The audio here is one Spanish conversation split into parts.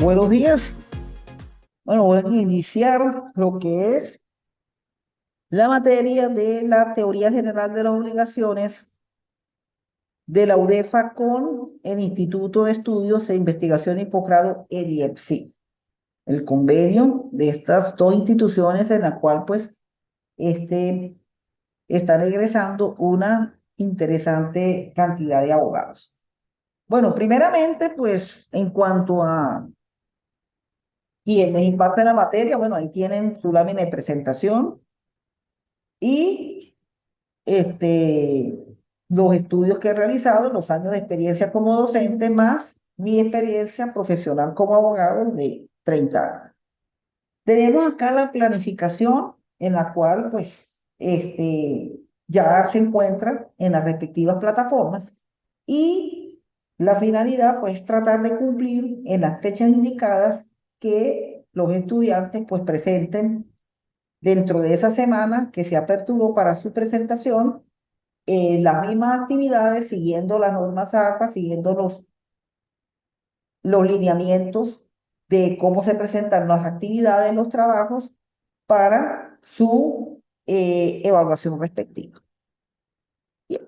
Buenos días. Bueno, voy a iniciar lo que es la materia de la teoría general de las obligaciones de la UDEFA con el Instituto de Estudios e Investigación y Posgrado EDIEPSI, el convenio de estas dos instituciones en la cual pues este, están egresando una interesante cantidad de abogados. Bueno, primeramente pues en cuanto a quienes imparten la materia, bueno, ahí tienen su lámina de presentación y los estudios que he realizado, los años de experiencia como docente, más mi experiencia profesional como abogado de 30 años. Tenemos acá la planificación en la cual, pues, ya se encuentra en las respectivas plataformas y la finalidad, pues, tratar de cumplir en las fechas indicadas que los estudiantes, pues, presenten dentro de esa semana que se aperturó para su presentación las mismas actividades, siguiendo las normas AFA, siguiendo los lineamientos de cómo se presentan las actividades, los trabajos para su evaluación respectiva. Bien,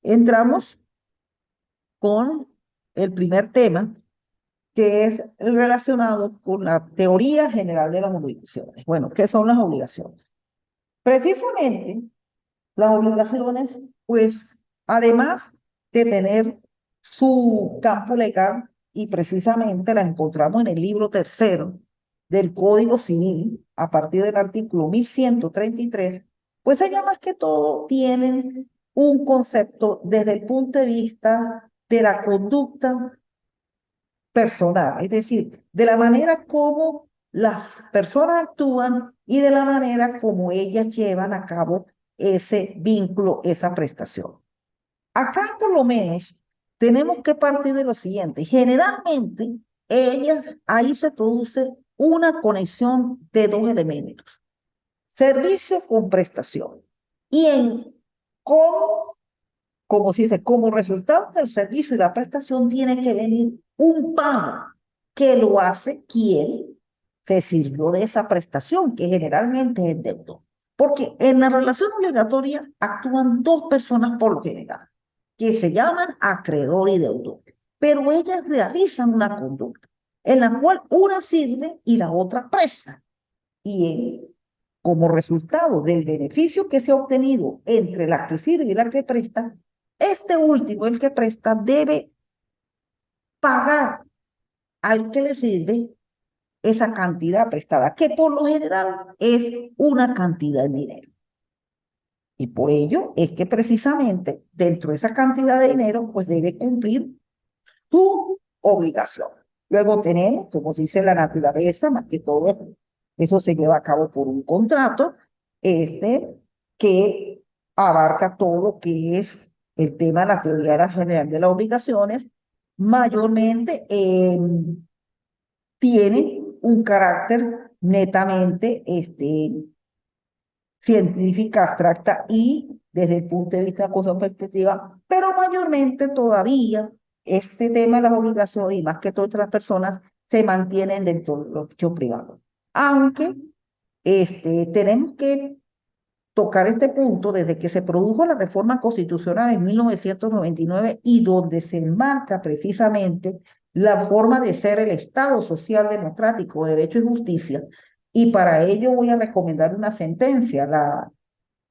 entramos con el primer tema, que es el relacionado con la teoría general de las obligaciones. Bueno, ¿qué son las obligaciones? Precisamente, las obligaciones, pues, además de tener su campo legal, y precisamente las encontramos en el libro tercero del Código Civil, a partir del artículo 1133, pues ellas más que todo tienen un concepto desde el punto de vista de la conducta personal, es decir, de la manera como las personas actúan y de la manera como ellas llevan a cabo ese vínculo, esa prestación. Acá por lo menos tenemos que partir de lo siguiente. Generalmente, ahí se produce una conexión de dos elementos, servicio con prestación. Y en cómo, como se dice, como resultado del servicio y la prestación tiene que venir un pago que lo hace quien se sirvió de esa prestación, que generalmente es el deudor. Porque en la relación obligatoria actúan dos personas por lo general, que se llaman acreedor y deudor, pero ellas realizan una conducta en la cual una sirve y la otra presta. Y como resultado del beneficio que se ha obtenido entre la que sirve y la que presta, este último, el que presta, debe pagar al que le sirve esa cantidad prestada, que por lo general es una cantidad de dinero. Y por ello es que precisamente dentro de esa cantidad de dinero, pues debe cumplir su obligación. Luego tenemos, como se dice la naturaleza, más que todo eso se lleva a cabo por un contrato, este, que abarca todo lo que es el tema de la teoría general de las obligaciones, mayormente tiene un carácter netamente científica, abstracta y desde el punto de vista de la cosa perspectiva, pero mayormente todavía este tema de las obligaciones y más que todas las personas se mantienen dentro de los hechos privados. Aunque tenemos que tocar este punto desde que se produjo la reforma constitucional en 1999 y donde se enmarca precisamente la forma de ser el Estado social democrático de derecho y justicia. Y para ello voy a recomendar una sentencia,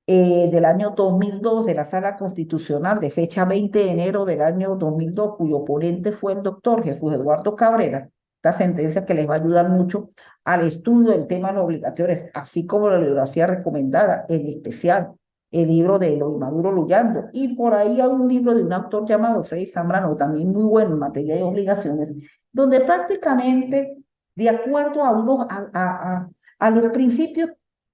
del año 2002 de la Sala Constitucional de fecha 20 de enero del año 2002, cuyo ponente fue el doctor Jesús Eduardo Cabrera. Esta sentencia que les va a ayudar mucho al estudio del tema de los obligatorios, así como la bibliografía recomendada, en especial el libro de Eloy Maduro Luyando. Y por ahí hay un libro de un autor llamado Freddy Zambrano, también muy bueno en materia de obligaciones, donde prácticamente, de acuerdo a los principios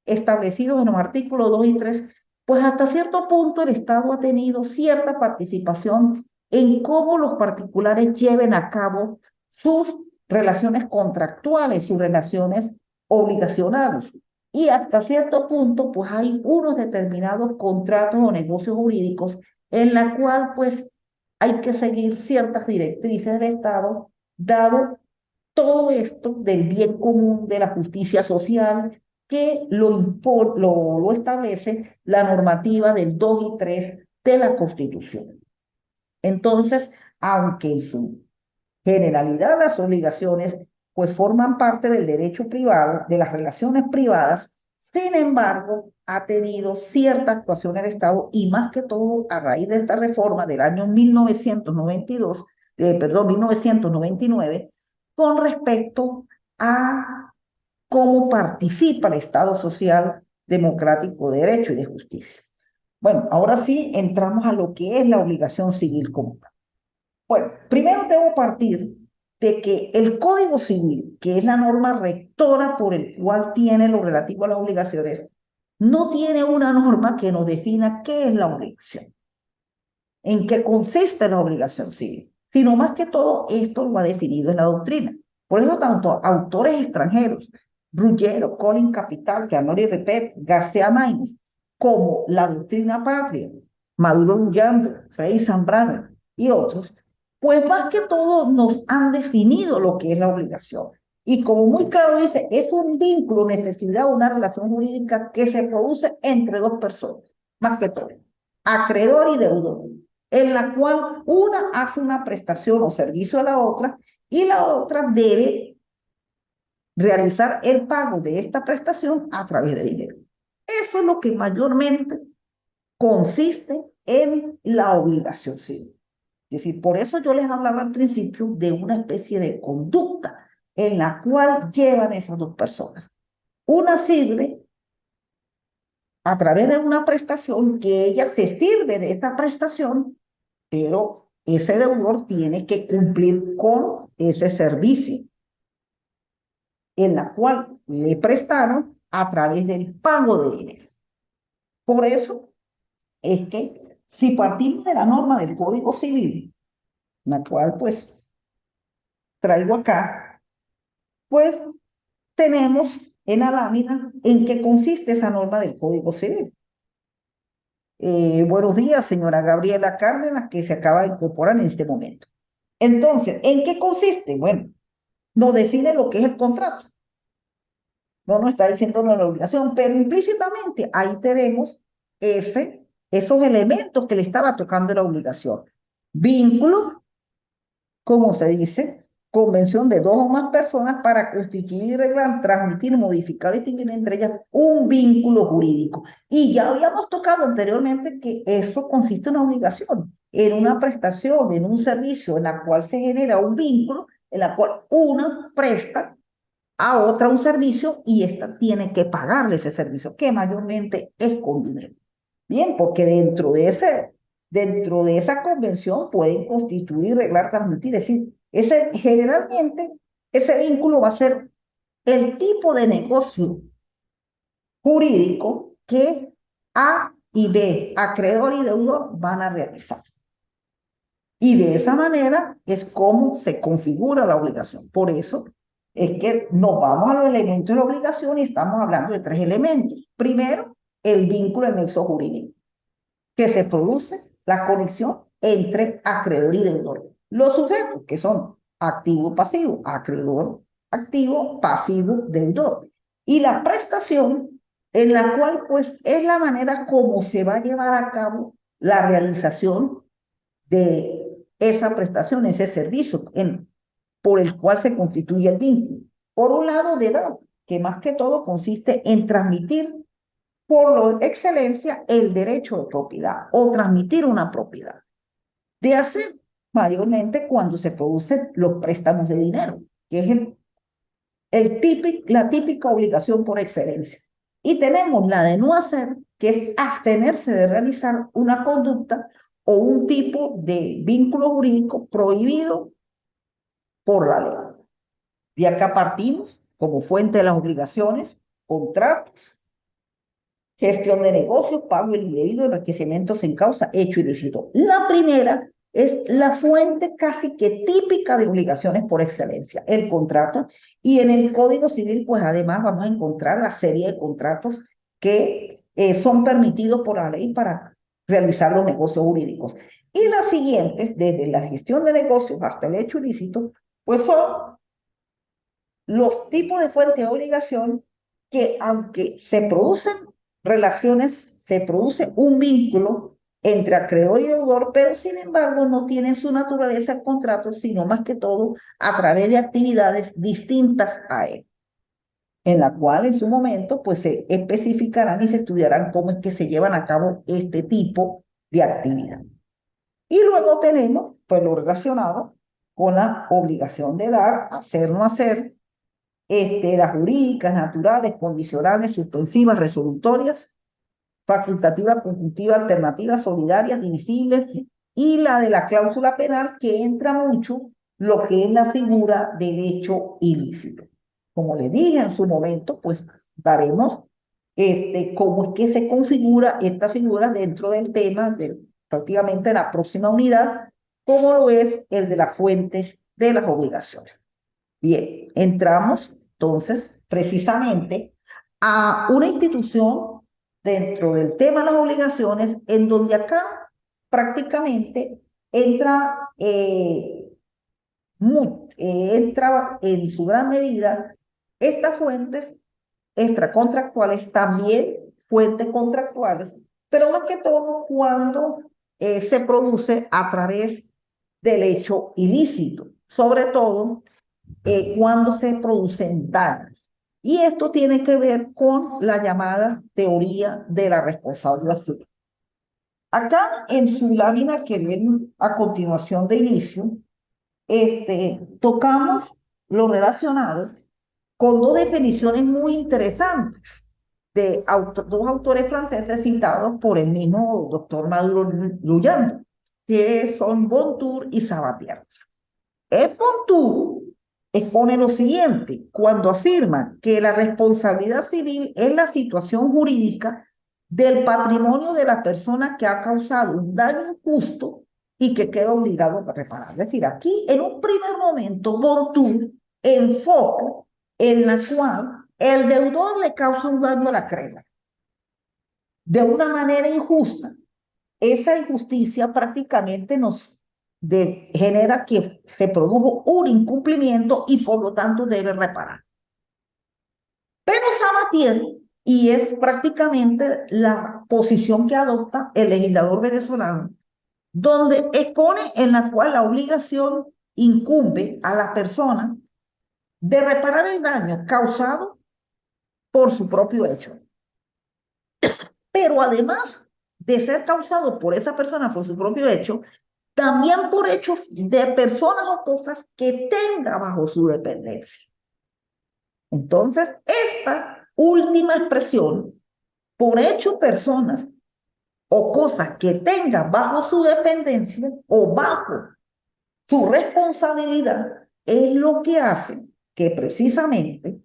establecidos en los artículos 2 y 3, pues hasta cierto punto el Estado ha tenido cierta participación en cómo los particulares lleven a cabo sus relaciones contractuales, sus relaciones obligacionales. Y hasta cierto punto, pues hay unos determinados contratos o negocios jurídicos en la cual pues hay que seguir ciertas directrices del Estado, dado todo esto del bien común, de la justicia social, que lo establece la normativa del 2 y 3 de la Constitución. Entonces, aunque en su generalidad las obligaciones pues forman parte del derecho privado, de las relaciones privadas, sin embargo, ha tenido cierta actuación el Estado y más que todo a raíz de esta reforma del año 1992, perdón, 1999, con respecto a cómo participa el Estado social, democrático, de derecho y de justicia. Bueno, ahora sí entramos a lo que es la obligación civil común. Bueno, primero debo partir de que el Código Civil, que es la norma rectora por el cual tiene lo relativo a las obligaciones, no tiene una norma que nos defina qué es la obligación, en qué consiste la obligación civil, sino más que todo esto lo ha definido en la doctrina. Por eso tanto autores extranjeros, Ruggiero, Colin Capital, Gianoli Repet, García Maínez, como la doctrina patria, Maduro Luyando, Frei Zambrano y otros, pues más que todo nos han definido lo que es la obligación. Y como muy claro dice, es un vínculo, necesidad de una relación jurídica que se produce entre dos personas, más que todo, acreedor y deudor, en la cual una hace una prestación o servicio a la otra y la otra debe realizar el pago de esta prestación a través de dinero. Eso es lo que mayormente consiste en la obligación civil. Es decir, por eso yo les hablaba al principio de una especie de conducta en la cual llevan esas dos personas. Una sirve a través de una prestación que ella se sirve de esa prestación, pero ese deudor tiene que cumplir con ese servicio en la cual le prestaron a través del pago de dinero. Por eso es que si partimos de la norma del Código Civil, la cual pues traigo acá, pues tenemos en la lámina en qué consiste esa norma del Código Civil. Buenos días, señora Gabriela Cárdenas, que se acaba de incorporar en este momento. Entonces, ¿en qué consiste? Bueno, nos define lo que es el contrato. No nos está diciendo la obligación, pero implícitamente ahí tenemos esos elementos que le estaba tocando la obligación. Vínculo, como se dice, convención de dos o más personas para constituir, reglar, transmitir, modificar y distinguir entre ellas un vínculo jurídico. Y ya habíamos tocado anteriormente que eso consiste en una obligación, en una prestación, en un servicio en la cual se genera un vínculo, en la cual una presta a otra un servicio y ésta tiene que pagarle ese servicio, que mayormente es con dinero. Bien, porque dentro de esa convención pueden constituir, reglar, transmitir, es decir, generalmente ese vínculo va a ser el tipo de negocio jurídico que A y B, acreedor y deudor, van a realizar. Y de esa manera es como se configura la obligación. Por eso es que nos vamos a los elementos de la obligación y estamos hablando de tres elementos. Primero, el vínculo, el nexo jurídico, que se produce la conexión entre acreedor y deudor. Los sujetos, que son activo, pasivo, acreedor, activo, pasivo, deudor. Y la prestación, en la cual pues es la manera como se va a llevar a cabo la realización de esa prestación, ese servicio por el cual se constituye el vínculo. Por un lado, de edad, que más que todo consiste en transmitir por excelencia el derecho de propiedad o transmitir una propiedad. De hacer mayormente cuando se producen los préstamos de dinero, que es la típica obligación por excelencia. Y tenemos la de no hacer, que es abstenerse de realizar una conducta o un tipo de vínculo jurídico prohibido por la ley. De acá partimos como fuente de las obligaciones, contratos, gestión de negocios, pago indebido, enriquecimientos en causa, hecho ilícito. La primera es la fuente casi que típica de obligaciones por excelencia, el contrato. Y en el Código Civil, pues además vamos a encontrar la serie de contratos que son permitidos por la ley para realizar los negocios jurídicos. Y las siguientes, desde la gestión de negocios hasta el hecho ilícito, pues son los tipos de fuentes de obligación que aunque se producen relaciones, se produce un vínculo entre acreedor y deudor, pero sin embargo no tienen su naturaleza el contrato, sino más que todo a través de actividades distintas a él, en la cual en su momento pues se especificarán y se estudiarán cómo es que se llevan a cabo este tipo de actividad. Y luego tenemos pues lo relacionado con la obligación de dar, hacer, no hacer, las jurídicas, naturales, condicionales, suspensivas, resolutorias, facultativas, conjuntivas, alternativas, solidarias, divisibles, y la de la cláusula penal, que entra mucho lo que es la figura del hecho ilícito. Como le dije en su momento, pues daremos cómo es que se configura esta figura dentro del tema de prácticamente la próxima unidad, como lo es el de las fuentes de las obligaciones. Bien, entramos entonces precisamente a una institución dentro del tema de las obligaciones, en donde acá prácticamente entra, entra en su gran medida estas fuentes extracontractuales, también fuentes contractuales, pero más que todo cuando se produce a través del hecho ilícito, sobre todo cuando se producen daños. Y esto tiene que ver con la llamada teoría de la responsabilidad civil. Acá en su lámina que ven a continuación de inicio, tocamos lo relacionado con dos definiciones muy interesantes de dos autores franceses citados por el mismo doctor Maduro Luyando, que son Bontour y Sabatier. Pontour expone lo siguiente cuando afirma que la responsabilidad civil es la situación jurídica del patrimonio de la persona que ha causado un daño injusto y que queda obligado a reparar. Es decir, aquí en un primer momento Bontour enfoca en la cual el deudor le causa un daño al acreedor de una manera injusta. Esa injusticia prácticamente genera que se produjo un incumplimiento y por lo tanto debe reparar. Pero Sabatier, y es prácticamente la posición que adopta el legislador venezolano, donde expone en la cual la obligación incumbe a la persona de reparar el daño causado por su propio hecho. Pero además de ser causado por esa persona por su propio hecho, también por hechos de personas o cosas que tenga bajo su dependencia. Entonces, esta última expresión, por hecho personas o cosas que tenga bajo su dependencia o bajo su responsabilidad, es lo que hace que precisamente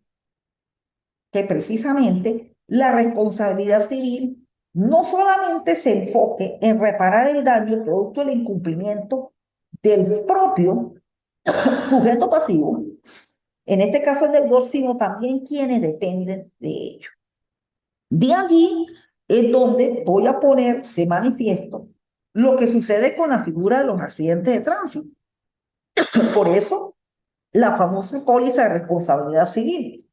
la responsabilidad civil no solamente se enfoque en reparar el daño producto del incumplimiento del propio sujeto pasivo, en este caso el deudor, sino también quienes dependen de ello. De allí es donde voy a poner de manifiesto lo que sucede con la figura de los accidentes de tránsito. Por eso, la famosa póliza de responsabilidad civil,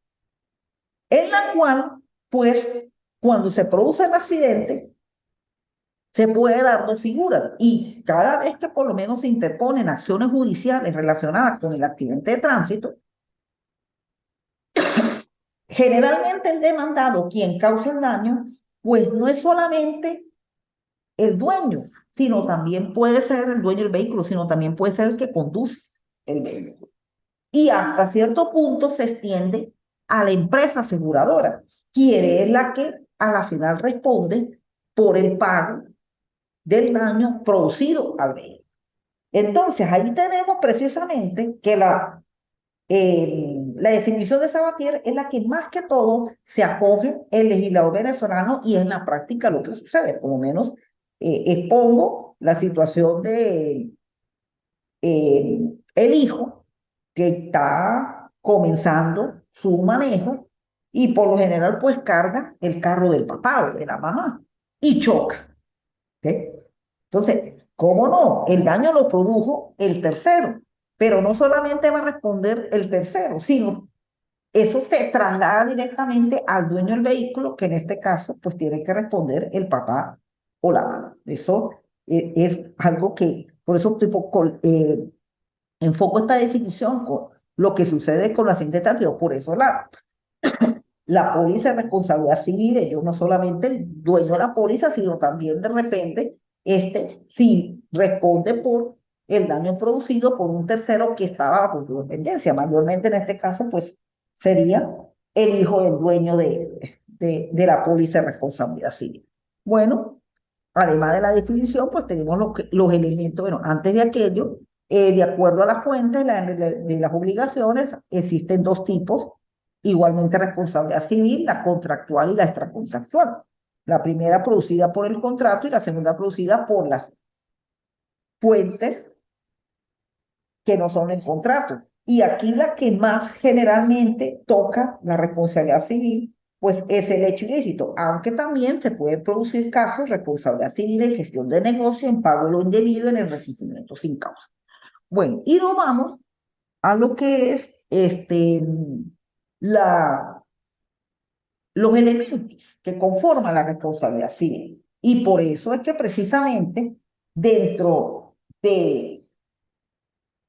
en la cual, pues, cuando se produce el accidente, se puede dar dos figuras y cada vez que por lo menos se interponen acciones judiciales relacionadas con el accidente de tránsito, generalmente el demandado, quien causa el daño, pues no es solamente el dueño, sino también puede ser el dueño del vehículo, sino también puede ser el que conduce el vehículo. Y hasta cierto punto se extiende a la empresa aseguradora, quien es la que a la final responde por el pago del daño producido al vehículo. Entonces, ahí tenemos precisamente que la definición de Sabatier es la que más que todo se acoge el legislador venezolano y en la práctica lo que sucede. Por lo menos expongo la situación de el hijo que está comenzando su manejo y por lo general pues carga el carro del papá o de la mamá y choca. ¿Okay? Entonces, ¿cómo no? El daño lo produjo el tercero, pero no solamente va a responder el tercero, sino eso se traslada directamente al dueño del vehículo, que en este caso, pues tiene que responder el papá o la mamá. Eso es algo que, por eso tipo, enfoco esta definición con lo que sucede con la accidente de tránsito. Por eso la póliza de responsabilidad civil, ellos no solamente el dueño de la póliza, sino también de repente, sí responde por el daño producido por un tercero que estaba bajo su dependencia. Mayormente en este caso, pues sería el hijo del dueño de la póliza de responsabilidad civil. Bueno, además de la definición, pues tenemos los elementos, bueno, antes de aquello, de acuerdo a las fuentes de las obligaciones, existen dos tipos, igualmente responsabilidad civil, la contractual y la extracontractual. La primera producida por el contrato y la segunda producida por las fuentes que no son el contrato. Y aquí la que más generalmente toca la responsabilidad civil, pues es el hecho ilícito, aunque también se pueden producir casos de responsabilidad civil en gestión de negocio, en pago de lo indebido, en el resarcimiento sin causa. Bueno, y nos vamos a lo que es la, los elementos que conforman la responsabilidad civil. Y por eso es que precisamente dentro de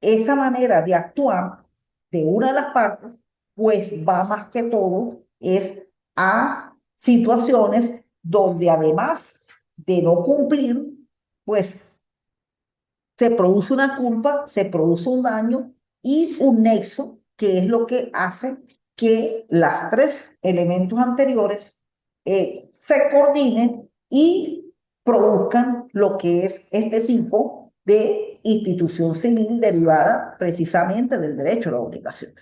esa manera de actuar de una de las partes, pues va más que todo es a situaciones donde además de no cumplir, pues se produce una culpa, se produce un daño y un nexo, que es lo que hace que las tres elementos anteriores se coordinen y produzcan lo que es este tipo de institución civil derivada precisamente del derecho a la obligación.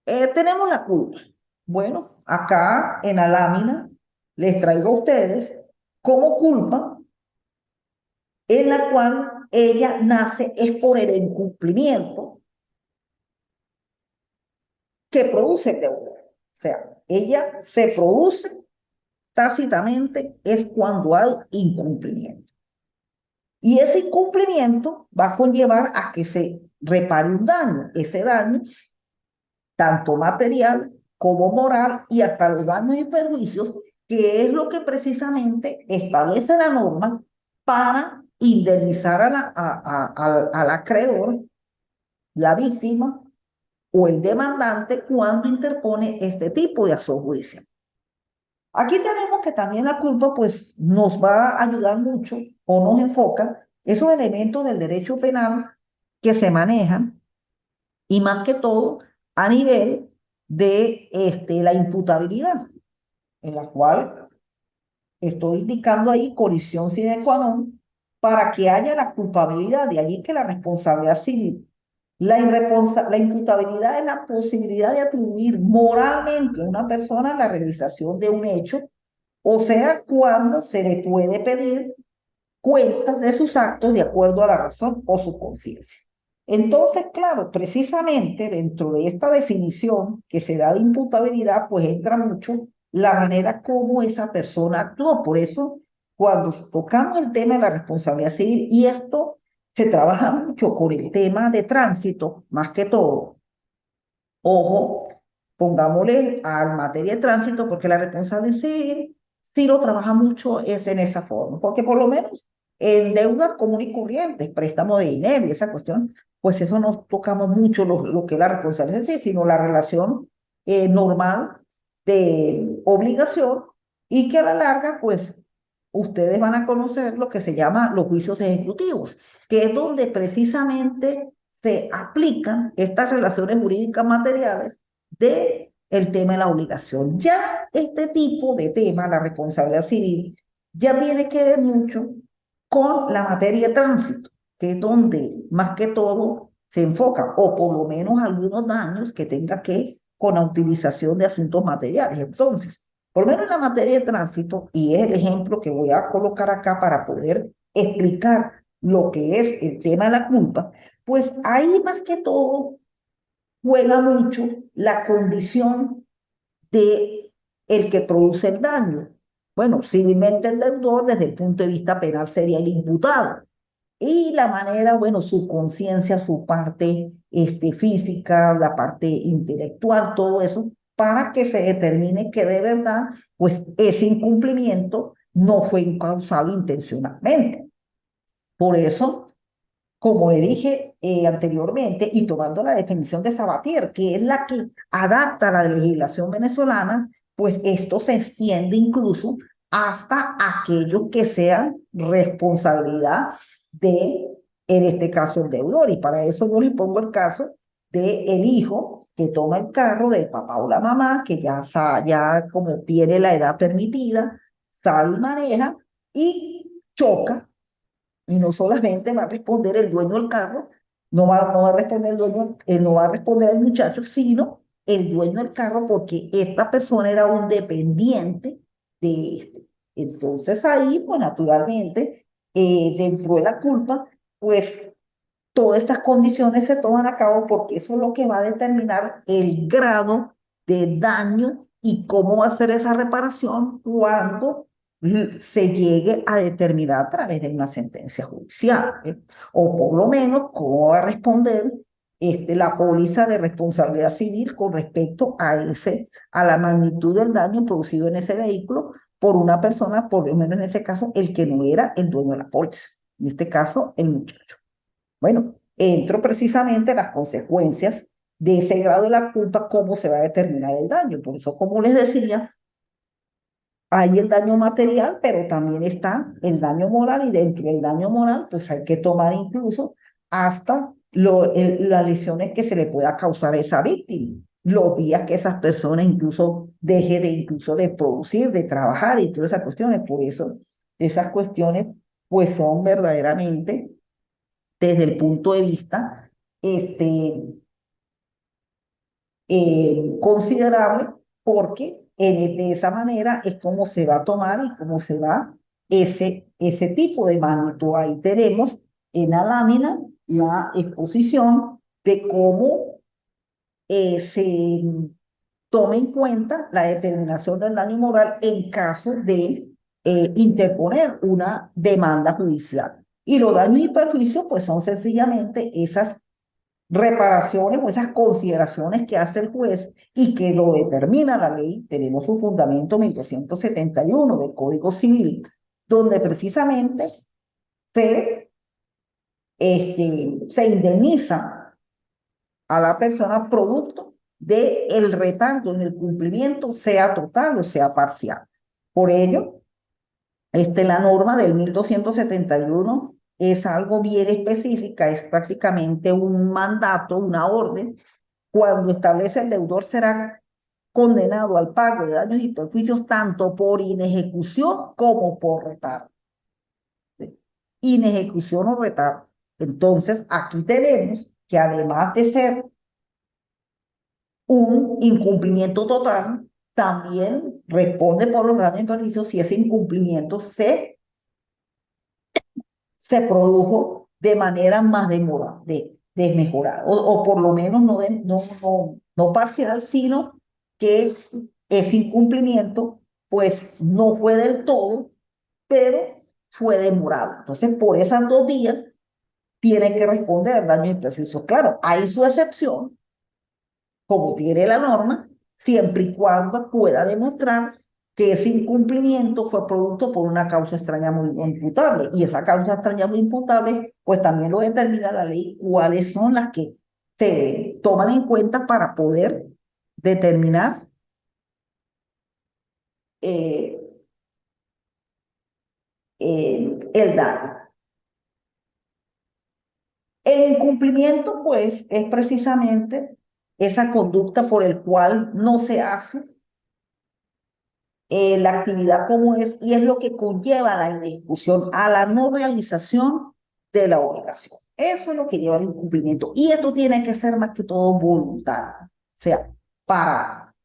Tenemos la culpa. Bueno, acá en la lámina les traigo a ustedes como culpa en la cual ella nace es por el incumplimiento que produce el deudor. O sea, ella se produce tácitamente es cuando hay incumplimiento. Y ese incumplimiento va a conllevar a que se repare un daño. Ese daño, tanto material como moral y hasta los daños y perjuicios, que es lo que precisamente establece la norma para indemnizar al acreedor, la víctima o el demandante cuando interpone este tipo de acción judicial. Aquí tenemos que también la culpa pues nos va a ayudar mucho o nos enfoca esos elementos del derecho penal que se manejan y más que todo a nivel de la imputabilidad, en la cual estoy indicando ahí colisión sine qua non para que haya la culpabilidad, de allí que la responsabilidad civil. La imputabilidad es la posibilidad de atribuir moralmente a una persona la realización de un hecho, o sea, cuando se le puede pedir cuentas de sus actos de acuerdo a la razón o su conciencia. Entonces, claro, precisamente dentro de esta definición que se da de imputabilidad, pues entra mucho la manera como esa persona actuó. Por eso, cuando tocamos el tema de la responsabilidad civil, y esto se trabaja mucho con el tema de tránsito, más que todo, ojo, pongámosle a materia de tránsito, porque la responsabilidad civil sí lo trabaja mucho es en esa forma, porque por lo menos en deudas comunes y corrientes, préstamo de dinero y esa cuestión, pues eso no tocamos mucho lo que es la responsabilidad civil, sino la relación normal de obligación y que a la larga, pues ustedes van a conocer lo que se llama los juicios ejecutivos, que es donde precisamente se aplican estas relaciones jurídicas materiales de el tema de la obligación. Ya este tipo de tema, la responsabilidad civil, ya tiene que ver mucho con la materia de tránsito, que es donde más que todo se enfoca, o por lo menos algunos daños que tenga que con la utilización de asuntos materiales. Entonces, por lo menos en la materia de tránsito, y es el ejemplo que voy a colocar acá para poder explicar lo que es el tema de la culpa, pues ahí más que todo juega mucho la condición de el que produce el daño. Bueno, civilmente el deudor desde el punto de vista penal sería el imputado, Y la manera, bueno, su conciencia, su parte física, la parte intelectual, todo eso, para que se determine que de verdad, pues ese incumplimiento no fue causado intencionalmente. Por eso, como le dije anteriormente, y tomando la definición de Sabatier, que es la que adapta la legislación venezolana, pues esto se extiende incluso hasta aquello que sea responsabilidad de, en este caso, el deudor. Y para eso yo le pongo el caso del hijo que toma el carro del papá o la mamá, que ya como tiene la edad permitida, sale y maneja y choca, y no solamente va a responder el dueño del carro, no va a responder el dueño, no va a responder el muchacho, sino el dueño del carro, porque esta persona era un dependiente de este. Entonces ahí, pues naturalmente, dentro de la culpa, pues todas estas condiciones se toman a cabo porque eso es lo que va a determinar el grado de daño y cómo va a ser esa reparación cuando se llegue a determinar a través de una sentencia judicial, ¿eh? O por lo menos cómo va a responder la póliza de responsabilidad civil con respecto a la magnitud del daño producido en ese vehículo por una persona, por lo menos en ese caso, el que no era el dueño de la póliza, en este caso, el muchacho. Bueno, entro precisamente a las consecuencias de ese grado de la culpa, cómo se va a determinar el daño. Por eso, como les decía, hay el daño material, pero también está el daño moral, y dentro del daño moral, pues hay que tomar incluso hasta las lesiones que se le pueda causar a esa víctima, los días que esas personas incluso deje de incluso de producir, de trabajar y todas esas cuestiones. Por eso, esas cuestiones pues son verdaderamente desde el punto de vista este, considerable, porque de esa manera es como se va a tomar y cómo se va ese tipo de magnitud. Ahí tenemos en la lámina la exposición de cómo se toma en cuenta la determinación del daño moral en caso de interponer una demanda judicial. Y los daños y perjuicios, pues son sencillamente esas reparaciones o esas consideraciones que hace el juez y que lo determina la ley. Tenemos un fundamento 1271 del Código Civil, donde precisamente se, se indemniza a la persona producto del retardo en el cumplimiento, sea total o sea parcial. Por ello, la norma del 1271 es algo bien específica, es prácticamente un mandato, una orden. Cuando establece el deudor será condenado al pago de daños y perjuicios tanto por inejecución como por retardo. ¿Sí? Inejecución o retardo. Entonces, aquí tenemos que además de ser un incumplimiento total, también responde por los daños y perjuicios si ese incumplimiento se produjo de manera más demorada, desmejorada, o por lo menos no parcial, sino que ese incumplimiento pues no fue del todo, pero fue demorado. Entonces, por esas dos vías tiene que responder daños y perjuicios. Claro, hay su excepción, como tiene la norma, siempre y cuando pueda demostrar que ese incumplimiento fue producto por una causa extraña muy imputable. Y esa causa extraña muy imputable, pues también lo determina la ley, cuáles son las que se toman en cuenta para poder determinar eh, el daño. El incumplimiento, pues, es precisamente esa conducta por el cual no se hace la actividad como es, y es lo que conlleva la inejecución, a la no realización de la obligación. Eso es lo que lleva al incumplimiento. Y esto tiene que ser más que todo voluntario. O sea, para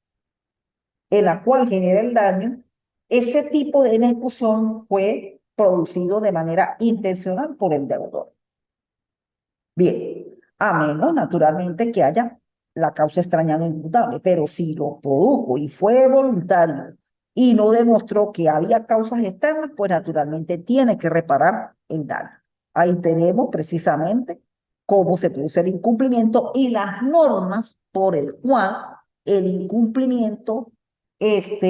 en la cual genera el daño, ese tipo de inejecución fue producido de manera intencional por el deudor. Bien, a menos naturalmente que haya la causa extraña no imputable, pero si lo produjo y fue voluntario y no demostró que había causas externas, pues naturalmente tiene que reparar el daño. ahí tenemos precisamente cómo se produce el incumplimiento y las normas por el cual el incumplimiento está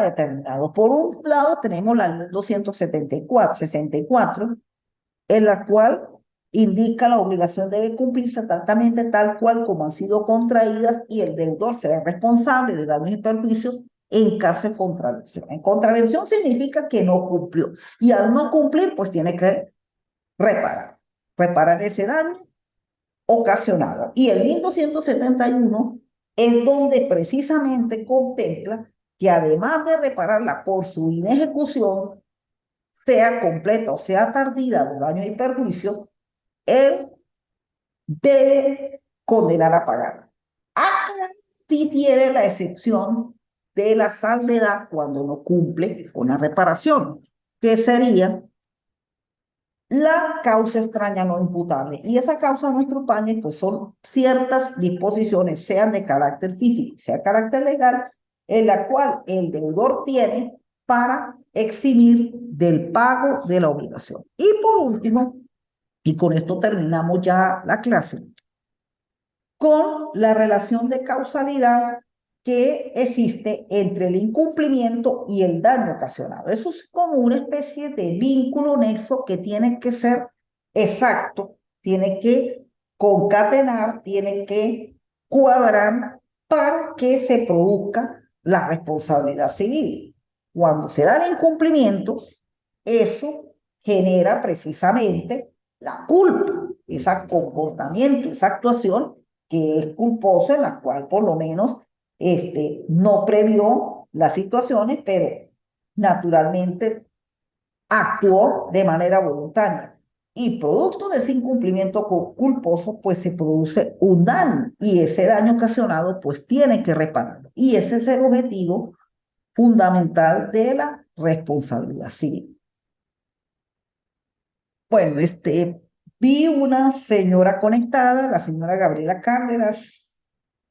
determinado. Por un lado tenemos la ley 264, en la cual indica la obligación debe cumplirse exactamente tal cual como han sido contraídas y el deudor será responsable de daños y perjuicios en caso de contravención. En contravención significa que no cumplió y al no cumplir pues tiene que reparar ese daño ocasionado. Y el 1271 es donde precisamente contempla que además de repararla por su inejecución, sea completa o sea tardía los daños y perjuicios, él debe condenar a pagar. Acá sí tiene la excepción de la salvedad cuando no cumple con la reparación, que sería la causa extraña no imputable. Y esa causa no imputable, pues son ciertas disposiciones, sean de carácter físico, sea de carácter legal, en la cual el deudor tiene para eximir del pago de la obligación. Y por último, y con esto terminamos ya la clase, con la relación de causalidad que existe entre el incumplimiento y el daño ocasionado. Eso es como una especie de vínculo nexo que tiene que ser exacto, tiene que concatenar, tiene que cuadrar para que se produzca la responsabilidad civil. Cuando se da el incumplimiento, eso genera precisamente la culpa, ese comportamiento, esa actuación que es culposo, en la cual por lo menos no previó las situaciones, pero naturalmente actuó de manera voluntaria. Y producto de ese incumplimiento culposo, pues se produce un daño y ese daño ocasionado, pues tiene que repararlo. Y ese es el objetivo fundamental de la responsabilidad civil. Bueno, vi una señora conectada, la señora Gabriela Cárdenas.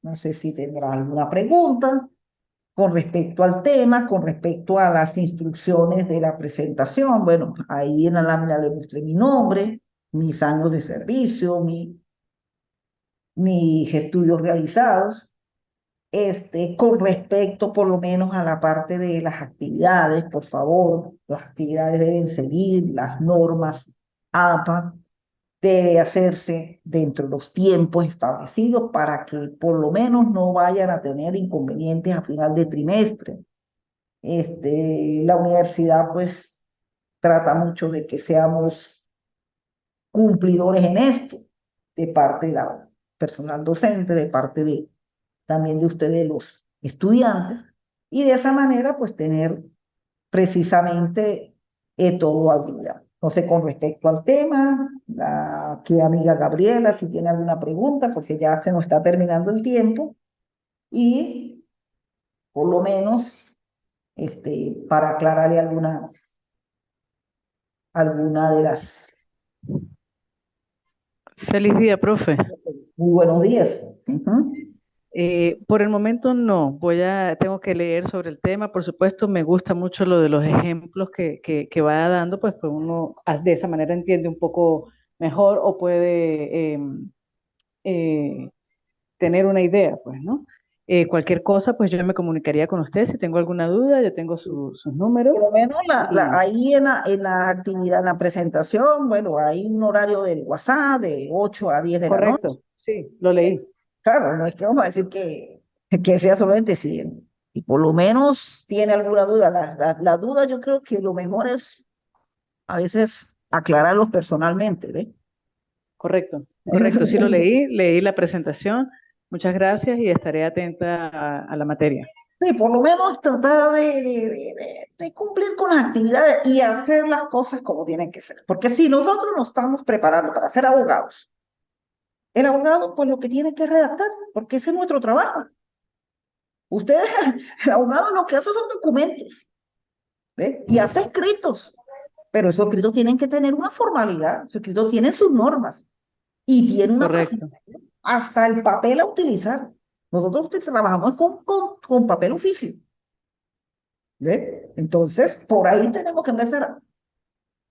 No sé si tendrá alguna pregunta con respecto al tema, con respecto a las instrucciones de la presentación. Bueno, ahí en la lámina le mostré mi nombre, mis años de servicio, mis estudios realizados. Con respecto por lo menos a la parte de las actividades, por favor, las actividades deben seguir las normas APA, debe hacerse dentro de los tiempos establecidos para que por lo menos no vayan a tener inconvenientes a final de trimestre. La universidad pues trata mucho de que seamos cumplidores en esto, de parte de la personal docente, de parte de también de ustedes los estudiantes, y de esa manera pues tener precisamente todo al día. No sé, con respecto al tema, aquí amiga Gabriela, si tiene alguna pregunta, porque ya se nos está terminando el tiempo, y por lo menos para aclararle alguna de las... Feliz día, profe. Muy buenos días. Ujú. Por el momento no, tengo que leer sobre el tema. Por supuesto, me gusta mucho lo de los ejemplos que vaya dando, pues uno de esa manera entiende un poco mejor o puede eh, tener una idea, pues, ¿no? Cualquier cosa, pues yo me comunicaría con usted si tengo alguna duda, yo tengo sus números. Por lo menos Y ahí en la actividad, en la presentación, bueno, hay un horario del WhatsApp de 8 a 10 de la noche. correcto, sí, lo leí. Claro, no es que vamos a decir que sea solamente si, y por lo menos tiene alguna duda. La duda yo creo que lo mejor es a veces aclararlos personalmente, ¿ve? Correcto, correcto, sí lo leí, leí la presentación. Muchas gracias y estaré atenta a la materia. Sí, por lo menos tratar de cumplir con las actividades y hacer las cosas como tienen que ser. Porque si nosotros nos estamos preparando para ser abogados, el abogado pues lo que tiene que redactar, porque ese es nuestro trabajo. Ustedes, el abogado lo que hace son documentos, ¿ve? Y hace escritos, pero esos escritos tienen que tener una formalidad, esos escritos tienen sus normas y tienen una Correcto, presentación, hasta el papel a utilizar. Nosotros trabajamos con papel oficio, ¿ve? Entonces, por ahí tenemos que empezar.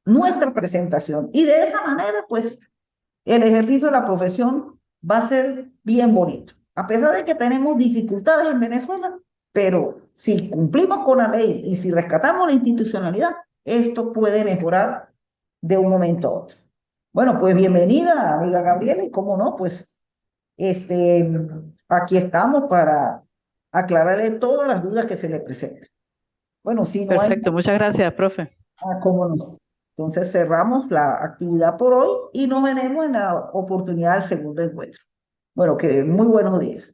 nuestra presentación. Y de esa manera, pues, el ejercicio de la profesión va a ser bien bonito. A pesar de que tenemos dificultades en Venezuela, pero si cumplimos con la ley y si rescatamos la institucionalidad, esto puede mejorar de un momento a otro. Bueno, pues bienvenida, amiga Gabriela, y cómo no, pues este, aquí estamos para aclararle todas las dudas que se le presenten. Bueno, si no hay, Perfecto, muchas gracias, profe. cómo no. Entonces cerramos la actividad por hoy y nos veremos en la oportunidad del segundo encuentro. Bueno, que muy buenos días.